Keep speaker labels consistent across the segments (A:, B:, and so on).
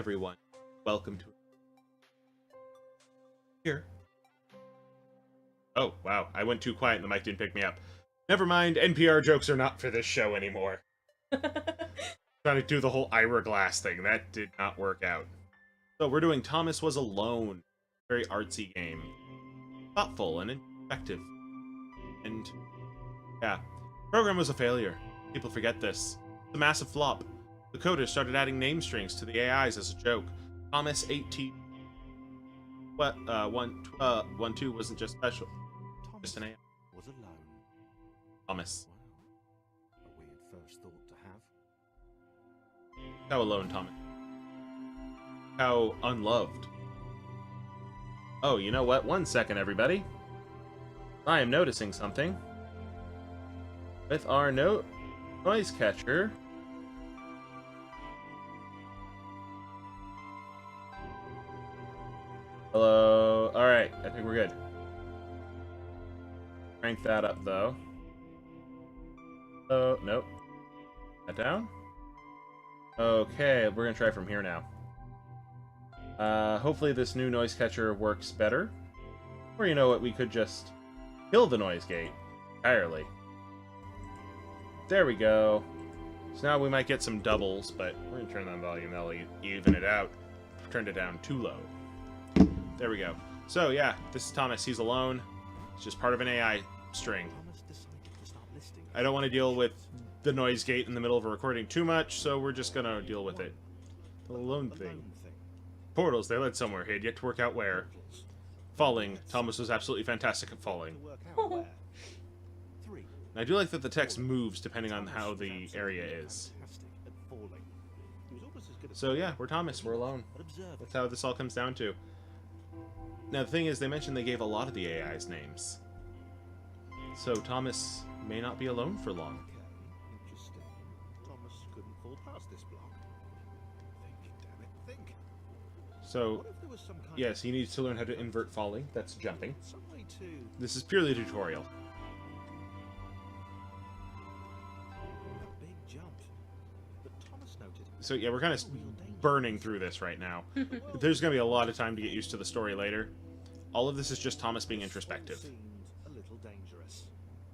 A: everyone. Welcome to here. Oh, wow. I went too quiet and the mic didn't pick me up. Never mind, NPR jokes are not for this show anymore. Trying to do the whole Ira Glass thing. That did not work out. So we're doing Thomas Was Alone. Very artsy game. Thoughtful and effective. And, yeah. The program was a failure. People forget this. It's a massive flop. The coders started adding name strings to the AIs as a joke. Thomas 18. What? 1-2 wasn't just special. Just an AI.
B: Was alone.
A: Thomas.
B: Wow. A weird first thought to have.
A: How alone, Thomas? How unloved? Oh, you know what? 1 second, everybody. I am noticing something. With our noise catcher. Hello. Alright, I think we're good. Crank that up, though. Oh, nope. That down? Okay, we're gonna try from here now. Hopefully this new noise catcher works better. Or, you know what, we could just kill the noise gate entirely. There we go. So now we might get some doubles, but we're gonna turn down volume, that'll even it out. Turned it down too low. There we go. So yeah, this is Thomas. He's alone. It's just part of an AI string. I don't want to deal with the noise gate in the middle of a recording too much, so we're just gonna deal with it. The alone thing. Portals, they led somewhere. He had yet to work out where. Falling. Thomas was absolutely fantastic at falling. I do like that the text moves depending on how the area is. So yeah, we're Thomas. We're alone. That's how this all comes down to. Now, the thing is, they mentioned they gave a lot of the AIs names. So, Thomas may not be alone for long.
B: Okay, interesting. Thomas couldn't fall past this block. Think, damn it, think.
A: So,
B: What if there was some kind
A: yes, he needs to learn how to invert falling. That's jumping.
B: some way to
A: This is purely a tutorial.
B: a big jump? But Thomas noted.
A: So, yeah, we're kind of burning through this right now. There's going to be a lot of time to get used to the story later. All of this is just Thomas being introspective.
B: Seemed a little dangerous.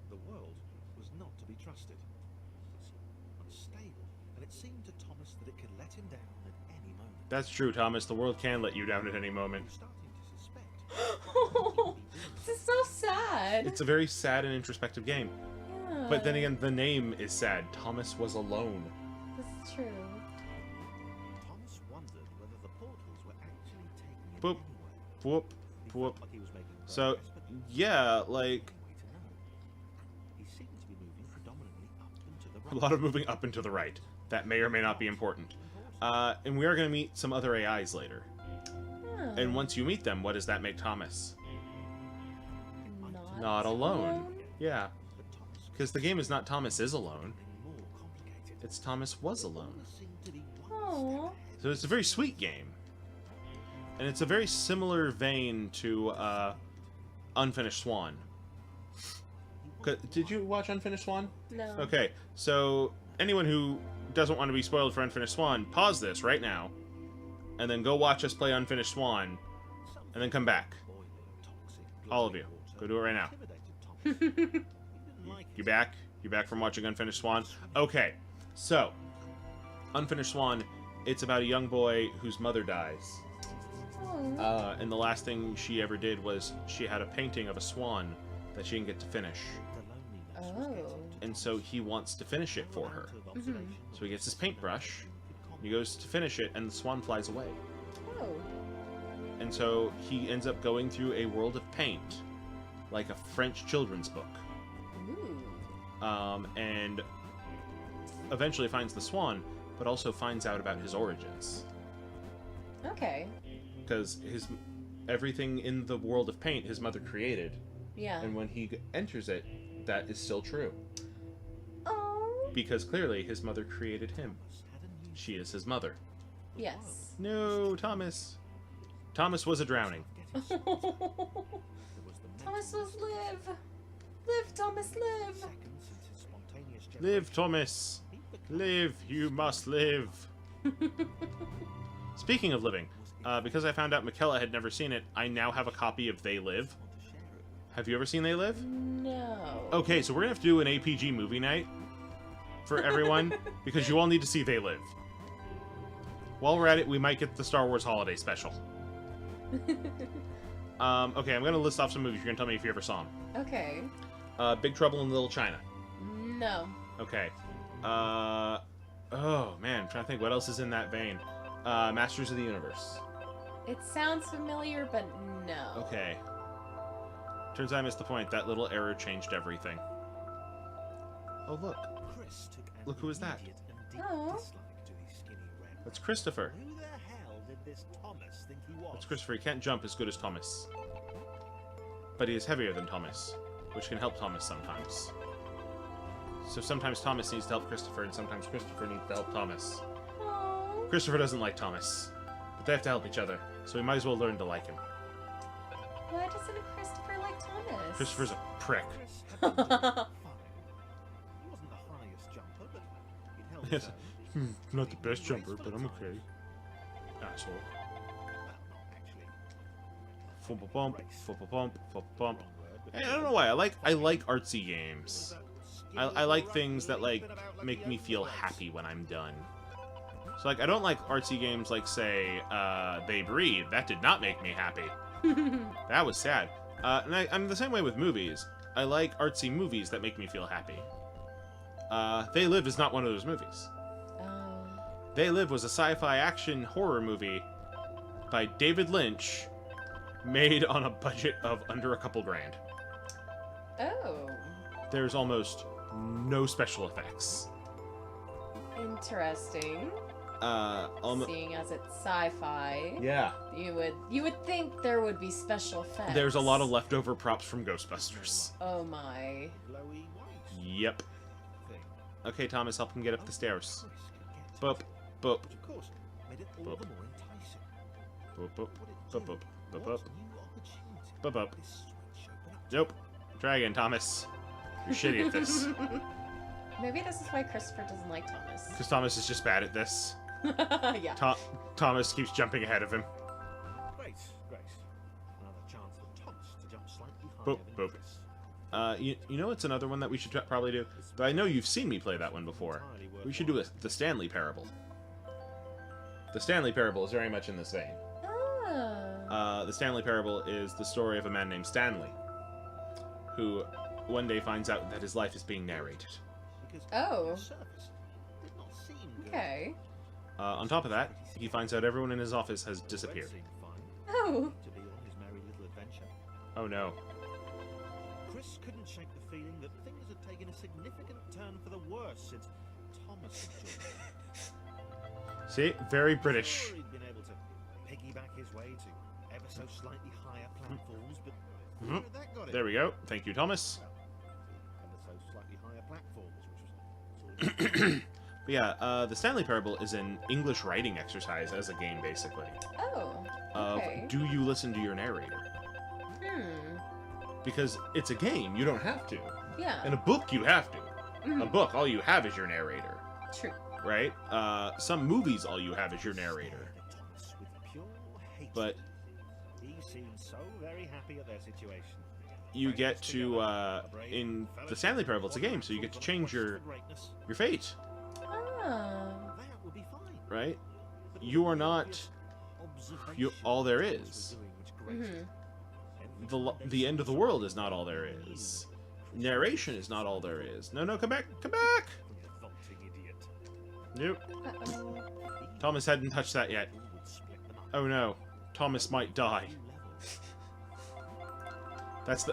B: The world was not to be trusted. It was unstable, and it seemed to Thomas that it could let him down at any moment.
A: That's true, Thomas. The world can let you down at any moment.
B: He was starting to suspect.
C: Oh, this is so sad.
A: It's a very sad and introspective game.
C: Yeah.
A: But then again, the name is sad. Thomas was alone.
C: This is true.
B: Thomas wondered whether the portals were actually taking him
A: Boop.
B: anywhere.
A: Whoop,
B: He
A: whoop.
B: felt like he was making
A: So,
B: progress, but
A: yeah, like,
B: no way to know. He seemed to be moving predominantly up and to the
A: a
B: right.
A: lot of moving up and to the right. That may or may not be important. And we are going to meet some other AIs later.
C: Oh.
A: And once you meet them, what does that make Thomas? Not
C: alone.
A: alone. Yeah,
B: But Thomas
A: because the game is not Thomas is alone.
B: was more complicated.
A: It's Thomas was alone.
B: Thomas seemed to be one
C: Aw.
B: step ahead.
A: So it's a very sweet game. And it's a very similar vein to Unfinished Swan. Did you watch Unfinished Swan?
C: No.
A: Okay, so anyone who doesn't want to be spoiled for Unfinished Swan, pause this right now, and then go watch us play Unfinished Swan, and then come back.
B: Boiling, toxic,
A: All of
B: bloody
A: you.
B: water
A: Go do it right now.
B: intimidated Thomas. He didn't like
A: You
B: it.
A: back? You back from watching Unfinished Swan? Okay, so, Unfinished Swan, it's about a young boy whose mother dies.
C: Oh.
A: And the last thing she ever did was she had a painting of a swan that she didn't get to finish.
B: The loneliness was getting
C: Oh.
B: to
A: And so he wants to finish it for her. So he gets his paintbrush, he goes to finish it, and the swan flies away.
C: Oh.
A: And so he ends up going through a world of paint, like a French children's book.
C: Ooh.
A: And eventually finds the swan, but also finds out about his origins.
C: Okay.
A: Because everything in the world of paint his mother created,
C: Yeah.
A: and when he enters it, that is still true.
C: Oh.
A: Because clearly his mother created him. She is his mother.
C: Yes.
A: No, Thomas. Thomas was a drowning.
C: Thomas was live. Live, Thomas, live.
A: Live, Thomas. Live, you must live. Speaking of living, because I found out Michaela had never seen it, I now have a copy of They Live. Have you ever seen They Live?
C: No.
A: Okay, so we're gonna have to do an APG movie night for everyone, because you all need to see They Live. While we're at it, we might get the Star Wars Holiday Special. Okay, I'm gonna list off some movies. You're gonna tell me if you ever saw them.
C: Okay.
A: Big Trouble in Little China.
C: No.
A: Okay. Oh, man, I'm trying to think what else is in that vein. Masters of the Universe.
C: It sounds familiar, but no.
A: Okay. Turns out I missed the point. That little error changed everything. Oh, look.
B: Chris took an
A: Look who is that?
B: immediate and deep
C: Oh.
B: dislike to the skinny red
A: That's
B: man.
A: Christopher.
B: Who the hell did this Thomas think he was?
A: That's Christopher. He can't jump as good as Thomas. But he is heavier than Thomas, which can help Thomas sometimes. So sometimes Thomas needs to help Christopher, and sometimes Christopher needs to help Thomas.
C: Oh.
A: Christopher doesn't like Thomas, but they have to help each other, so we might as well learn to like him.
C: Why doesn't Christopher like Thomas?
A: Christopher's a prick.
B: Chris had been doing fine. He wasn't the highest jumper, but he'd held his own.
A: Not the best jumper, but I'm okay. Asshole.
B: Well, not actually.
A: Fumpa bump, fumpa bump, fumpa bump.
B: Wrong word, but
A: Hey, I don't know why. I like artsy games. I like things that like make me feel happy when I'm done. So like I don't like artsy games like say They Breathe. That did not make me happy. That was sad. And I'm the same way with movies. I like artsy movies that make me feel happy. They Live is not one of those movies. They Live was a sci-fi action horror movie by David Lynch, made on a budget of under a couple grand.
C: Oh.
A: There's almost no special effects.
C: Interesting.
A: Um,
C: Seeing as it's sci-fi,
A: yeah.
C: you would think there would be special effects.
A: There's a lot of leftover props from Ghostbusters.
C: Oh my.
B: Glowy white
A: Yep.
B: thing.
A: Okay, Thomas, help him get up the stairs.
B: Chris could get
A: Boop, boop,
B: which of course made it all
A: Boop.
B: the more enticing.
A: boop, boop,
B: What
A: boop,
B: it
A: boop, boop,
B: what
A: boop,
B: new opportunity
A: boop, boop.
B: this switch opened up to
A: Nope. Try again, Thomas. You're shitty at this.
C: Maybe this is why Christopher doesn't like Thomas.
A: Because Thomas is just bad at this.
C: Yeah.
A: Thomas keeps jumping ahead of him.
B: Great, great. Another chance for Thomas to jump slightly higher
A: Boop,
B: than
A: boop.
B: Chris.
A: You know what's another one that we should probably do? But I know you've seen me play that one before. We should do the Stanley Parable. The Stanley Parable is very much in this vein.
C: Ah.
A: The Stanley Parable is the story of a man named Stanley, who one day finds out that his life is being narrated.
B: Because
C: Oh.
B: on the surface, it did not seem good.
C: Okay.
A: On top of that, he finds out everyone in his office has
B: The red
A: disappeared.
B: seemed fine
C: Oh.
B: to be on his merry little adventure.
A: Oh no.
B: Chris couldn't shake the feeling that things had taken a significant turn for the worse since Thomas had joined.
A: See? Very British.
B: Sure, he'd been able to piggyback his way to ever so slightly higher platforms, but where had that got him?
A: There we go. Thank you, Thomas.
B: Ever so slightly higher platforms, which was sort of
A: But yeah, the Stanley Parable is an English writing exercise as a game, basically.
C: Oh.
A: Of,
C: Okay.
A: do you listen to your narrator?
C: Hmm.
A: Because it's a game, you don't have to.
C: Yeah.
A: In a book, you have to.
C: Mhm.
A: A book, all you have is your narrator,
C: True.
A: right? Some movies, all you have is your narrator.
B: stared at Thomas with pure hatred.
A: But
B: he seemed so very happy at their situation.
A: you get to, in the Stanley Parable, it's a game, so you get to change your fate,
C: Ah.
B: That would be fine.
A: right?
B: But
A: You are
B: the
A: not
B: obvious
A: all there
B: observation
A: is.
B: Thomas was doing which grated.
C: Mhm.
B: Every
A: The end of the world is not all there is. Narration is not all there is. No, come back! Come back!
B: Revolting idiot.
A: Nope.
C: Uh-oh.
A: Thomas hadn't touched that yet.
B: Would split them up.
A: Oh no. Thomas might die.
B: New levels.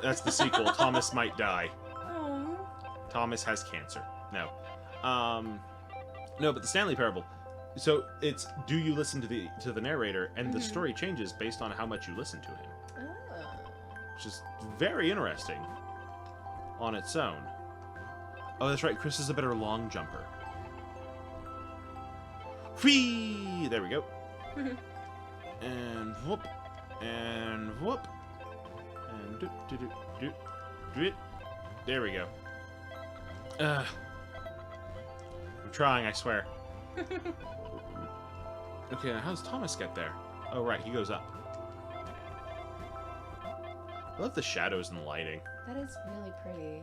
A: That's the sequel. Thomas might die.
C: Oh.
A: Thomas has cancer. No. No, but the Stanley Parable. So it's, do you listen to the narrator, and the
C: Mhm.
A: story changes based on how much you listen to him,
C: Ah.
A: which is very interesting on its own. Oh, that's right. Chris is a better long jumper. Whee! There we go. And whoop, and whoop, and do do do do do it. There we go. I'm trying, I swear. Okay, now how does Thomas get there? Oh, right, he goes up. I love the shadows and the lighting.
C: That is really pretty.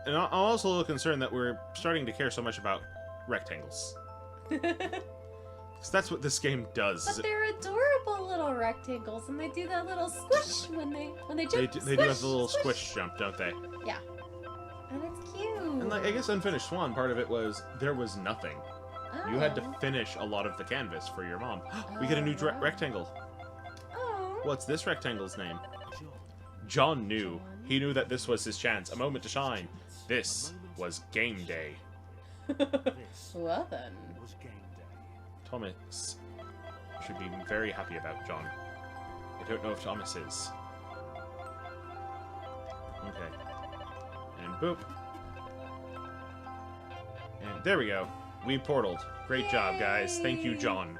A: And I'm also a little concerned that we're starting to care so much about rectangles. Because that's what this game does.
C: But they're adorable little rectangles, and they do that little squish when they jump.
A: They do have the little squish jump, don't they?
C: Yeah. And it's cute.
A: And like, I guess Unfinished Swan, part of it was there was nothing.
C: Oh.
A: You had to finish a lot of the canvas for your mom. We get a new
C: wow.
A: rectangle.
C: Oh.
A: What's this rectangle's name?
B: John.
A: John knew. He knew that this was his chance, a moment to shine. This was game day.
B: This
C: Well then.
B: was game day.
A: Thomas should be very happy about John. I don't know if Thomas is. Okay. And boop. And there we go. We portaled. Great job, guys. Thank you,
C: Yay.
A: John.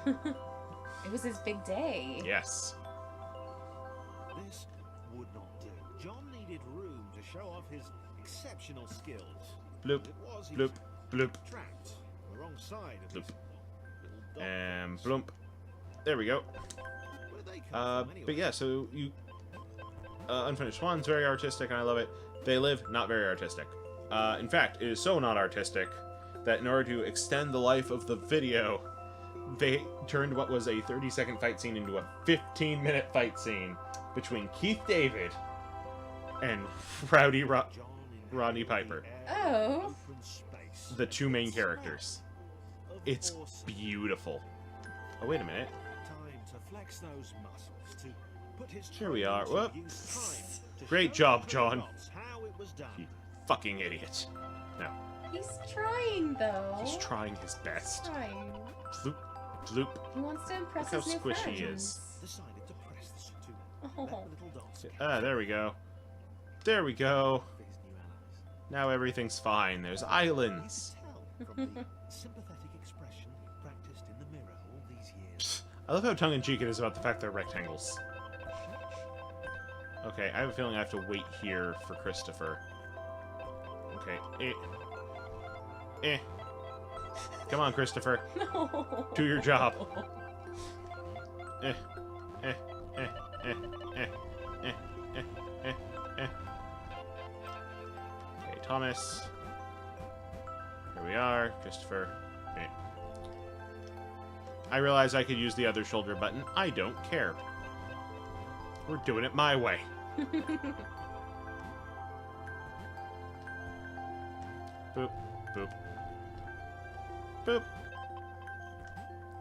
C: It was his big day.
A: Yes.
B: This would not do. John needed room to show off his exceptional skills.
A: Bloop,
B: It was he
A: bloop, bloop,
B: was trapped on the wrong side of
A: bloop.
B: this little dot
A: and
B: box.
A: bloop. There we go.
B: Where did they come from, anyway?
A: But yeah, so you... Unfinished Swan's very artistic, and I love it. They Live, not very artistic. In fact, it is so not artistic that in order to extend the life of the video, they turned what was a 30-second fight scene into a 15-minute fight scene between Keith David and Rowdy
B: John
A: Rodney
B: inhabited
A: Piper,
B: the air
C: Oh.
B: and open space.
A: the two main characters.
B: Of
A: It's
B: course,
A: beautiful. Oh, wait a minute.
B: time to flex those muscles, to put his
A: Here we
B: training
A: are.
B: to
A: Whoop.
B: use, time to
A: Great
B: show
A: job,
B: the
A: John.
B: dots how it was done.
A: You fucking idiot. No,
C: He's trying though.
A: he's trying his best.
C: Trying.
A: Bloop, bloop.
C: He wants to impress
A: Look how
C: his new
A: squishy he
C: friends.
A: is.
B: Decided to press this to
C: Oh.
B: let the little dots
A: Ah, there we go. There we go.
B: for his new allies.
A: Now everything's fine. There's islands.
B: You can tell from the sympathetic expression practiced in the mirror all these years.
A: I love how tongue-in-cheek it is about the fact they're rectangles. Okay, I have a feeling I have to wait here for Christopher. Okay, Come on, Christopher.
C: No.
A: Do your job. Eh, eh, eh, eh, eh, eh, eh, eh, eh. Okay, Thomas. Here we are, Christopher. Okay. I realize I could use the other shoulder button. I don't care. We're doing it my way. Boop, boop. Boop.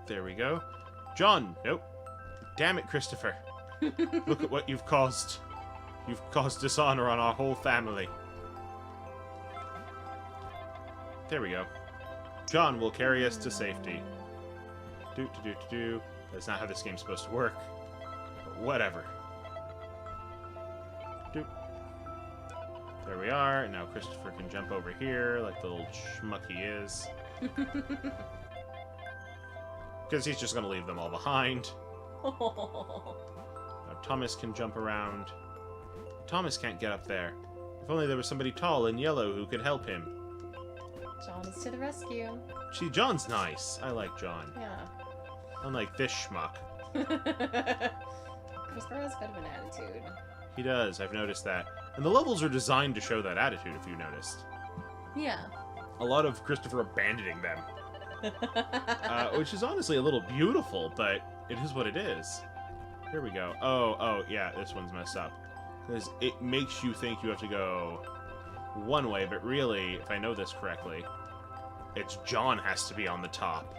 A: There we go. John! Nope. Damn it, Christopher. Look at what you've caused. You've caused dishonor on our whole family. There we go. John will carry us to safety. Do. That's not how this game's supposed to work. But whatever. Doop. There we are. And now Christopher can jump over here like the little schmuck he is. Because he's just going to leave them all behind. Now Thomas can jump around. Thomas can't get up there. If only there was somebody tall and yellow who could help him.
C: John is to the rescue.
A: See, John's nice. I like John.
C: Yeah.
A: Unlike this schmuck.
C: Christopher has a bit of an attitude.
A: He does, I've noticed that. And the levels are designed to show that attitude, if you noticed.
C: Yeah.
A: A lot of Christopher abandoning them. Which is honestly a little beautiful, but it is what it is. Here we go. Oh, yeah, this one's messed up. Because it makes you think you have to go one way, but really, if I know this correctly, it's John has to be on the top.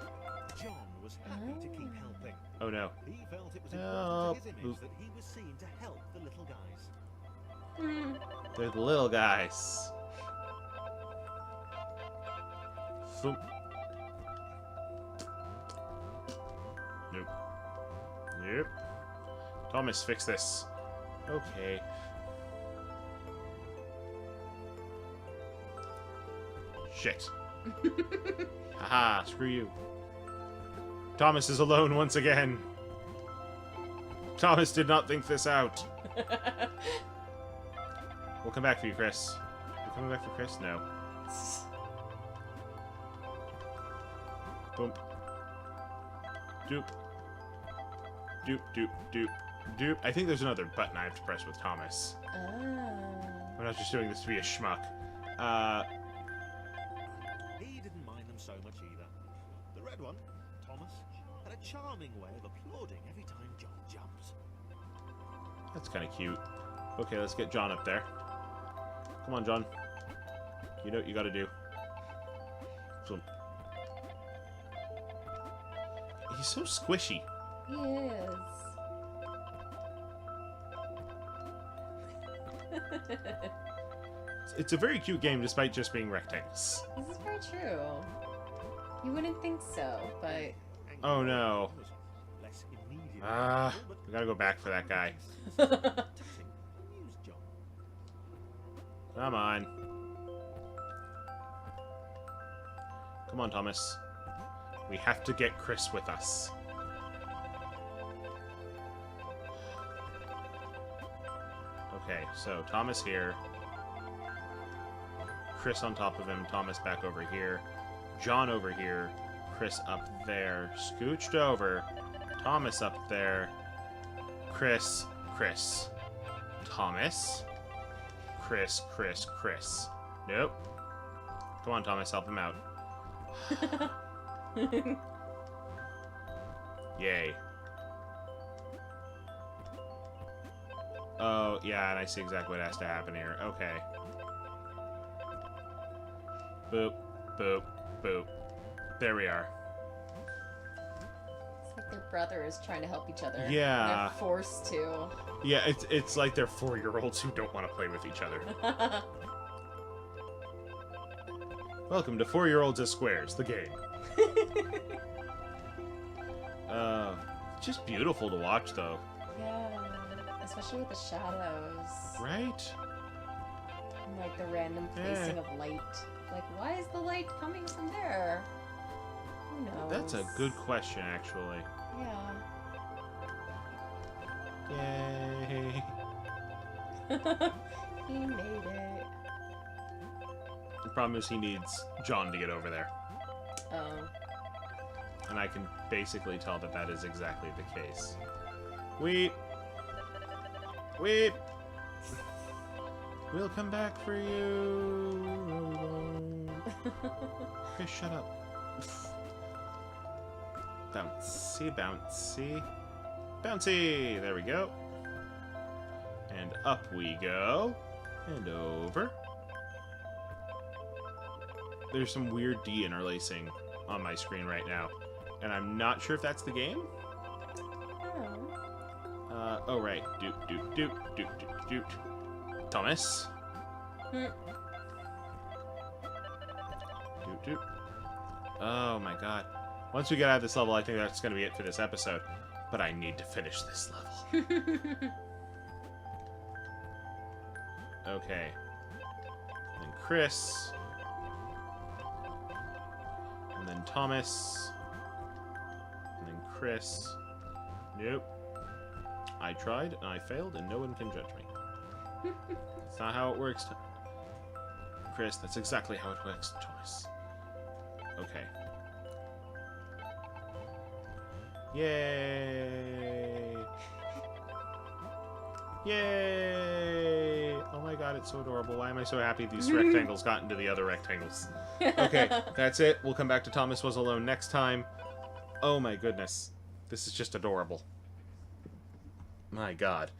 B: John was happy to keep helping.
A: Oh no.
B: He felt it was
A: Help.
B: important to his image that he was seen to help the little guys.
A: They're the little guys. Foop. Nope. Yep. Thomas, fix this. Okay. Shit. Haha, screw you. Thomas is alone once again. Thomas did not think this out. We'll come back for you, Chris. You coming back for Chris? No. Boom. Doop. Doop, doop, doop, doop. I think there's another button I have to press with Thomas.
C: Oh.
A: I'm not just doing this to be a schmuck.
B: He didn't mind them so much either. The red one, Thomas, had a charming way of applauding every time John jumped.
A: That's kind of cute. Okay, let's get John up there. Come on, John. You know what you gotta do. Swim. He's so squishy.
C: He is.
A: It's a very cute game despite just being rectangles.
C: This is very true. You wouldn't think so, but...
A: Oh no.
B: Less immediate,
A: We gotta go back for that guy. Come on. Come on, Thomas. We have to get Chris with us. Okay, so Thomas here. Chris on top of him, Thomas back over here. John over here. Chris up there. Scooched over. Thomas up there. Chris. Thomas. Chris. Nope. Come on, Thomas, help him out. Yay. Oh, yeah, and I see exactly what has to happen here. Okay. Boop, boop, boop. There we are.
C: It's like their brothers trying to help each other.
A: Yeah.
C: They're forced to.
A: Yeah, it's like they're 4-year-olds who don't want to play with each other. Welcome to 4-Year-Olds as Squares, the game. Just beautiful to watch, though.
C: Yeah, especially with the shadows.
A: Right?
C: And like the random placing of light. Like, why is the light coming from there? Who knows?
A: That's a good question, actually.
C: Yeah.
A: Yay.
C: He made it.
A: The problem is he needs John to get over there.
C: Oh.
A: And I can basically tell that that is exactly the case. Weep! Weep! We'll come back for you! No, we won't. Chris, shut up. Bouncy, bouncy. Bouncy! There we go. And up we go. And over. There's some weird de-interlacing on my screen right now. And I'm not sure if that's the game.
C: Oh.
A: Oh, right. Doot, doot, doot, doot, doot, doot. Thomas. Doot, doot. Oh, my God. Once we get out of this level, I think that's going to be it for this episode. But I need to finish this level. Okay. And Chris. And then Thomas. And then Chris. Nope. I tried, and I failed, and no one can judge me. That's not how it works, Chris. That's exactly how it works, Thomas. Okay. Yay! Yay! Oh my God, it's so adorable. Why am I so happy these rectangles got into the other rectangles? Okay, that's it. We'll come back to Thomas Was Alone next time. Oh my goodness. This is just adorable. My God.